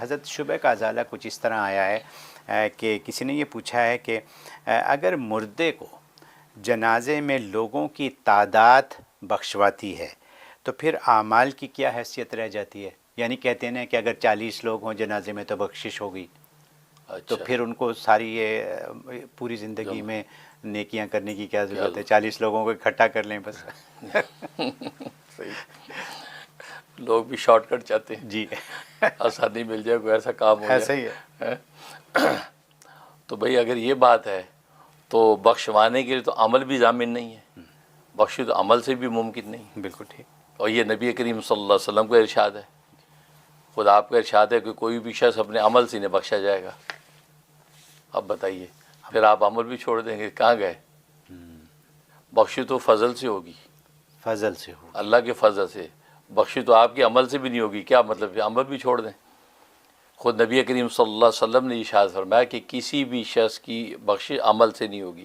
حضرت شبہ کا ازالہ کچھ اس طرح آیا ہے کہ کسی نے یہ پوچھا ہے کہ اگر مردے کو جنازے میں لوگوں کی تعداد بخشواتی ہے تو پھر اعمال کی کیا حیثیت رہ جاتی ہے؟ یعنی کہتے ہیں کہ اگر 40 لوگ ہوں جنازے میں تو بخشش ہوگی، تو پھر ان کو ساری یہ پوری زندگی میں نیکیاں کرنے کی کیا ضرورت ہے؟ 40 لوگوں کو اکٹھا کر لیں بس۔ لوگ بھی شارٹ کٹ چاہتے ہیں، جی آسانی مل جائے، کوئی ایسا کام ہو جائے۔ ایسا ہی ہے۔ تو بھئی اگر یہ بات ہے تو بخشوانے کے لیے تو عمل بھی ضامن نہیں ہے، بخشی تو عمل سے بھی ممکن نہیں۔ بالکل ٹھیک۔ اور یہ نبی کریم صلی اللہ علیہ وسلم کا ارشاد ہے، خود آپ کا ارشاد ہے کہ کوئی بھی شخص اپنے عمل سے نہیں بخشا جائے گا۔ اب بتائیے پھر آپ عمل بھی چھوڑ دیں گے، کہاں گئے؟ بخشی تو فضل سے ہوگی، فضل سے ہو، اللہ کے فضل سے۔ بخشی تو آپ کے عمل سے بھی نہیں ہوگی، کیا مطلب؟ عمل بھی چھوڑ دیں۔ خود نبی کریم صلی اللہ علیہ وسلم نے ارشاد فرمایا کہ کسی بھی شخص کی بخشش عمل سے نہیں ہوگی۔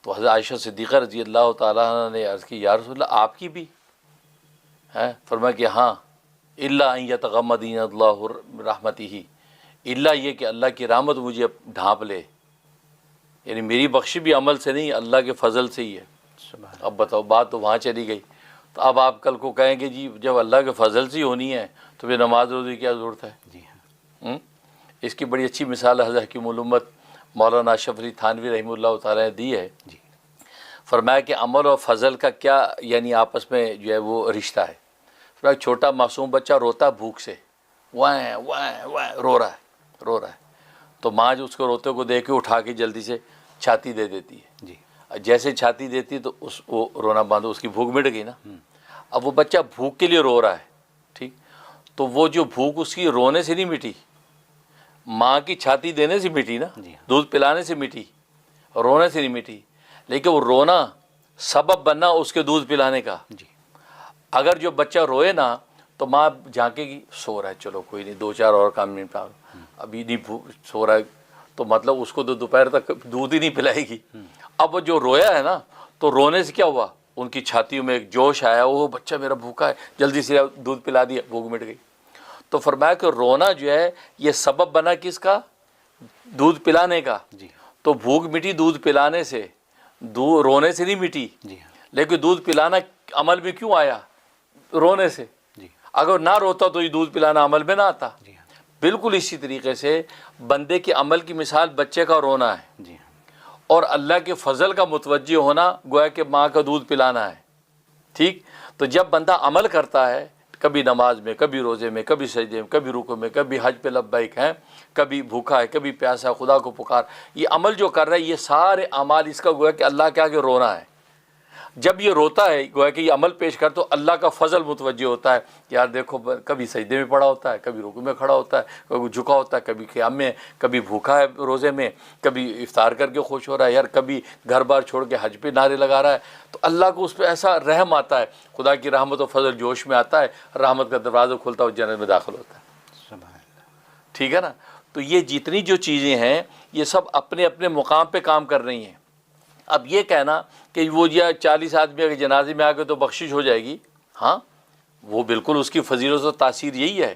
تو حضرت عائشہ صدیقہ رضی اللہ تعالیٰ عنہ نے عرض کی، یا رسول اللہ آپ کی بھی ہے؟ فرمایا کہ ہاں، الا ان یتغمدین اللہ رحمتہ، الا یہ کہ اللہ کی رحمت مجھے ڈھانپ لے، یعنی میری بخشش بھی عمل سے نہیں، اللہ کے فضل سے ہی ہے۔ اب بتاؤ، بات تو وہاں چلی گئی۔ تو اب آپ کل کو کہیں گے جی جب اللہ کے فضل سے ہی ہونی ہے تو پھر نماز روزے کی کیا ضرورت ہے؟ جی ہاں۔ اس کی بڑی اچھی مثال حضرت حکیم الامت مولانا اشرف علی تھانوی رحمہ اللہ تعالیٰ نے دی ہے۔ جی۔ فرمایا کہ عمل اور فضل کا کیا یعنی آپس میں جو ہے وہ رشتہ ہے۔ فرمایا چھوٹا معصوم بچہ روتا ہے بھوک سے، وائیں وائیں وائیں رو رہا ہے، تو ماں جو اس کو روتے کو دیکھ کے اٹھا کے جلدی سے چھاتی دے دیتی ہے۔ جی۔ جیسے چھاتی دیتی ہے تو وہ رونا بند، اس کی بھوک مٹ گئی نا۔ اب وہ بچہ بھوک کے لیے رو رہا ہے، ٹھیک، تو وہ جو بھوک اس کی رونے سے نہیں مٹی، ماں کی چھاتی دینے سے مٹی نا، دودھ پلانے سے مٹی، رونے سے نہیں مٹی۔ لیکن وہ رونا سبب بننا اس کے دودھ پلانے کا۔ جی۔ اگر جو بچہ روئے نا تو ماں جھانکے گی، سو رہا ہے، چلو کوئی نہیں، 2-4 اور کام نپٹا، ابھی نہیں سو رہا ہے، تو مطلب اس کو تو دوپہر تک دودھ ہی نہیں پلائے گی۔ اب وہ جو رویا ہے نا، تو رونے سے کیا ہوا، ان کی چھاتیوں میں ایک جوش آیا، وہ بچہ میرا بھوکا ہے، جلدی سے دودھ پلا دیا، بھوک مٹ گئی۔ تو فرمایا کہ رونا جو ہے یہ سبب بنا کس کا؟ دودھ پلانے کا۔ جی۔ تو بھوک مٹی دودھ پلانے سے، رونے سے نہیں مٹی۔ جی۔ لیکن دودھ پلانا عمل میں کیوں آیا؟ رونے سے۔ جی۔ اگر نہ روتا تو یہ دودھ پلانا عمل میں نہ آتا۔ جی۔ بالکل اسی طریقے سے بندے کے عمل کی مثال بچے کا رونا ہے، جی۔ اور اللہ کے فضل کا متوجہ ہونا گویا کہ ماں کا دودھ پلانا ہے، ٹھیک۔ تو جب بندہ عمل کرتا ہے، کبھی نماز میں، کبھی روزے میں، کبھی سجدے میں، کبھی رکوع میں، کبھی حج پہ لبیک ہے، کبھی بھوکا ہے، کبھی پیاسا ہے، خدا کو پکار، یہ عمل جو کر رہا ہے، یہ سارے اعمال اس کا گویا کہ اللہ کے آگے رونا ہے۔ جب یہ روتا ہے گویا کہ یہ عمل پیش کر، تو اللہ کا فضل متوجہ ہوتا ہے، یار دیکھو کبھی سجدے میں پڑا ہوتا ہے، کبھی رکوع میں کھڑا ہوتا ہے، کبھی جھکا ہوتا ہے، کبھی قیام میں، کبھی بھوکا ہے روزے میں، کبھی افطار کر کے خوش ہو رہا ہے، یار کبھی گھر بار چھوڑ کے حج پہ نعرے لگا رہا ہے۔ تو اللہ کو اس پہ ایسا رحم آتا ہے، خدا کی رحمت و فضل جوش میں آتا ہے، رحمت کا دروازہ کھلتا ہے، جنت میں داخل ہوتا ہے۔ سبحان اللہ۔ ٹھیک ہے نا؟ تو یہ جتنی جو چیزیں ہیں یہ سب اپنے اپنے مقام پہ کام کر رہی ہیں۔ اب یہ کہنا کہ وہ یہ 40 آدمی اگر جنازے میں آ گئے تو بخشش ہو جائے گی، ہاں وہ بالکل اس کی فضیلت و تاثیر یہی ہے،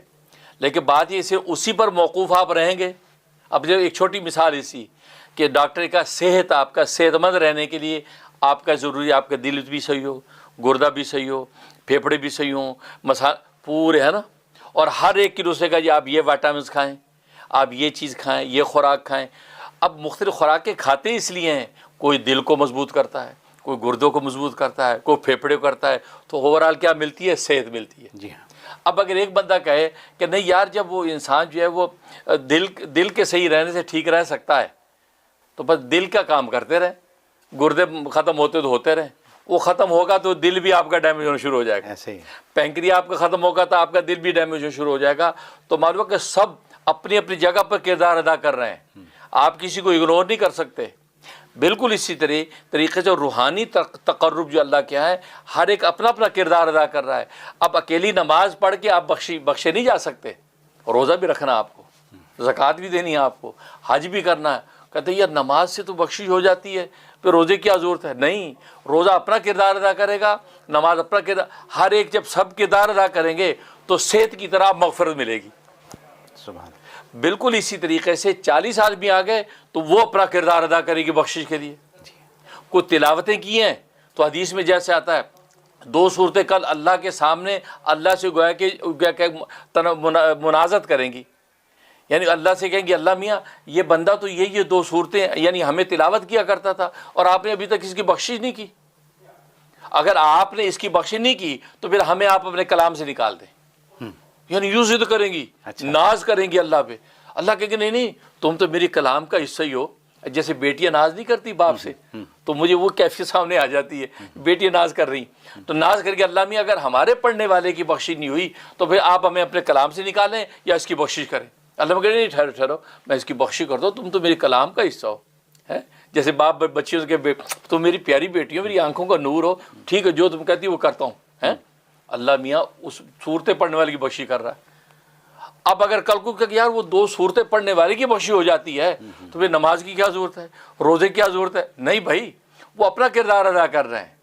لیکن بات یہ سے اسی پر موقوف آپ رہیں گے۔ اب جو ایک چھوٹی مثال اسی کہ ڈاکٹر کا صحت، آپ کا صحت مند رہنے کے لیے آپ کا ضروری، آپ کا دل بھی صحیح ہو، گردہ بھی صحیح ہو، پھیپھڑے بھی صحیح ہوں، پورے ہے نا، اور ہر ایک کی دوسرے کا جی آپ یہ وائٹامنس کھائیں، آپ یہ چیز کھائیں، یہ خوراک کھائیں۔ اب مختلف خوراکیں کھاتے اس لیے ہیں، کوئی دل کو مضبوط کرتا ہے، کوئی گردوں کو مضبوط کرتا ہے، کوئی پھیپھڑے کو کرتا ہے، تو اوورآل کیا ملتی ہے؟ صحت ملتی ہے۔ جی ہاں۔ اب اگر ایک بندہ کہے کہ نہیں یار جب وہ انسان جو ہے وہ دل کے صحیح رہنے سے ٹھیک رہ سکتا ہے، تو بس دل کا کام کرتے رہیں، گردے ختم ہوتے تو ہوتے رہیں، وہ ختم ہوگا تو دل بھی آپ کا ڈیمیج ہونا شروع ہو جائے گا، ایسے ہی۔ پینکریا آپ کا ختم ہوگا تو آپ کا دل بھی ڈیمیج ہونا شروع ہو جائے گا۔ تو معلوم ہے کہ سب اپنی اپنی جگہ پر کردار ادا کر رہے ہیں، آپ کسی کو اگنور نہیں کر سکتے۔ بالکل اسی طریقے سے روحانی تقرب جو اللہ کے ہے، ہر ایک اپنا اپنا کردار ادا کر رہا ہے۔ اب اکیلی نماز پڑھ کے آپ بخشے نہیں جا سکتے، روزہ بھی رکھنا آپ کو، زکوٰۃ بھی دینی ہے آپ کو، حج بھی کرنا ہے۔ کہتے ہیں یار نماز سے تو بخشش ہو جاتی ہے، پھر روزے کی کیا ضرورت ہے؟ نہیں، روزہ اپنا کردار ادا کرے گا، نماز اپنا کردار، ہر ایک جب سب کردار ادا کریں گے تو صحت کی طرح مغفرت ملے گی۔ سبحان اللہ۔ بالکل اسی طریقے سے 40 آدمی آ گئے تو وہ اپنا کردار ادا کرے گی بخشش کے لیے۔ کوئی تلاوتیں کی ہیں تو حدیث میں جیسے آتا ہے 2 صورتیں کل اللہ کے سامنے اللہ سے گویا کہ مناظرت کریں گی، یعنی اللہ سے کہیں گے اللہ میاں یہ بندہ تو یہ 2 صورتیں یعنی ہمیں تلاوت کیا کرتا تھا اور آپ نے ابھی تک اس کی بخشش نہیں کی، اگر آپ نے اس کی بخشش نہیں کی تو پھر ہمیں آپ اپنے کلام سے نکال دیں۔ یعنی یوں ضد کریں گی، ناز کریں گی اللہ پہ۔ اللہ کہے گا نہیں تم تو میری کلام کا حصہ ہی ہو، جیسے بیٹیاں ناز نہیں کرتی باپ سے، تو مجھے وہ کیفیت سامنے آ جاتی ہے، بیٹیاں ناز کر رہی تو ناز کر کے اللہ میاں اگر ہمارے پڑھنے والے کی بخشش نہیں ہوئی تو پھر آپ ہمیں اپنے کلام سے نکالیں یا اس کی بخشش کریں۔ اللہ میں کہے نہیں ٹھہرو ٹھہرو میں اس کی بخشش کرتا ہوں، تم تو میرے کلام کا حصہ ہو، ہے جیسے باپ بچیوں کے تم میری پیاری بیٹی ہو، میری آنکھوں کا نور ہو، ٹھیک ہے جو تم کہتی ہو وہ کرتا ہوں، ہے اللہ میاں اس صورتیں پڑھنے والے کی بخشش کر رہا ہے۔ اب اگر کل کو کہ یار وہ 2 صورتیں پڑھنے والے کی بخشش ہو جاتی ہے تو پھر نماز کی کیا ضرورت ہے، روزے کی کیا ضرورت ہے؟ نہیں بھائی، وہ اپنا کردار ادا کر رہے ہیں۔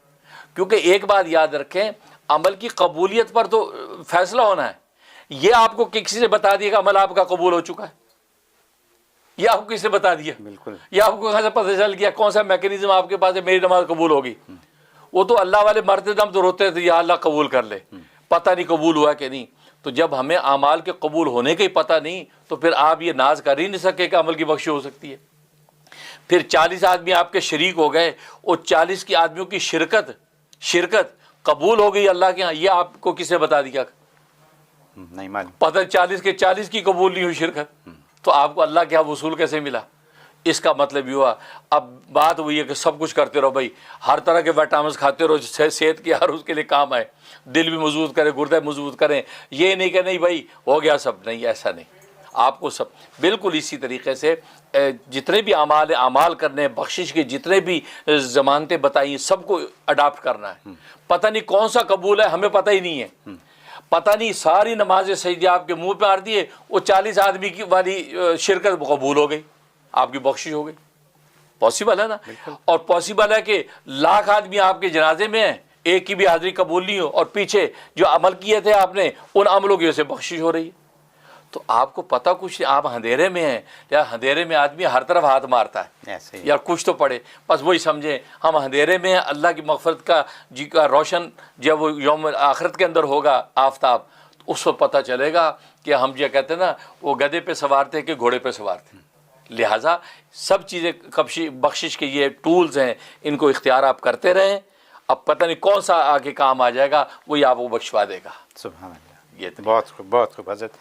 کیونکہ ایک بات یاد رکھیں، عمل کی قبولیت پر تو فیصلہ ہونا ہے۔ یہ آپ کو کسی نے بتا دیا کہ عمل آپ کا قبول ہو چکا ہے، یہ آپ کو کس نے بتا دیا؟ بالکل۔ یہ آپ کو کہاں سے پتہ چل گیا؟ کون سا میکینزم آپ کے پاس ہے میری نماز قبول ہوگی؟ وہ تو اللہ والے مرتے دم تو روتے تھے یا اللہ قبول کر لے، پتہ نہیں قبول ہوا کہ نہیں۔ تو جب ہمیں اعمال کے قبول ہونے کا ہی پتہ نہیں تو پھر آپ یہ ناز کر ہی نہیں سکے کہ عمل کی بخشش ہو سکتی ہے۔ پھر 40 آدمی آپ کے شریک ہو گئے اور 40 کی آدمیوں کی شرکت قبول ہو گئی اللہ کے ہاں، یہ آپ کو کس نے بتا دیا؟ نہیں معلوم۔ پتہ 40 کے 40 کی قبول نہیں ہوئی شرکت، تو آپ کو اللہ کے ہاں وصول کیسے ملا؟ اس کا مطلب یہ ہوا اب بات وہی ہے کہ سب کچھ کرتے رہو بھائی، ہر طرح کے وٹامنس کھاتے رہو، صحت کی ہر اس کے لیے کام آئے، دل بھی مضبوط کرے، گردے مضبوط کریں، یہ نہیں کہ نہیں بھائی ہو گیا سب، نہیں ایسا نہیں۔ آپ کو سب بالکل اسی طریقے سے جتنے بھی اعمال کرنے، بخشش کے جتنے بھی ضمانتیں بتائیں سب کو اڈاپٹ کرنا ہے۔ پتہ نہیں کون سا قبول ہے ہمیں پتہ ہی نہیں ہے، پتہ نہیں ساری نماز سجدے آپ کے منہ پہ آر دیے، وہ 40 آدمی کی والی شرکت قبول ہو گئی، آپ کی بخشش ہو گئی۔ پاسبل ہے نا؟ اور پاسبل ہے کہ 1,00,000 آدمی آپ کے جنازے میں ہیں، ایک کی بھی حاضری قبول نہیں ہو اور پیچھے جو عمل کیے تھے آپ نے ان عملوں کی وجہ سے بخشش ہو رہی ہے۔ تو آپ کو پتہ کچھ آپ اندھیرے میں ہیں، یا اندھیرے میں آدمی ہر طرف ہاتھ مارتا ہے یا کچھ تو پڑے، بس وہی سمجھیں ہم اندھیرے میں ہیں، اللہ کی مغفرت کا روشن جب وہ یوم آخرت کے اندر ہوگا آفتاب، تو اس وقت پتہ چلے گا کہ ہم جو کہتے ہیں نا وہ گدھے پہ سوار تھے کہ گھوڑے پہ سوار تھے۔ لہٰذا سب چیزیں بخشش کے یہ ٹولز ہیں، ان کو اختیار آپ کرتے رہیں، اب پتہ نہیں کون سا آگے کام آ جائے گا وہی آپ کو بخشوا دے گا۔ سبحان اللہ، یہ بہت خوب حضرت۔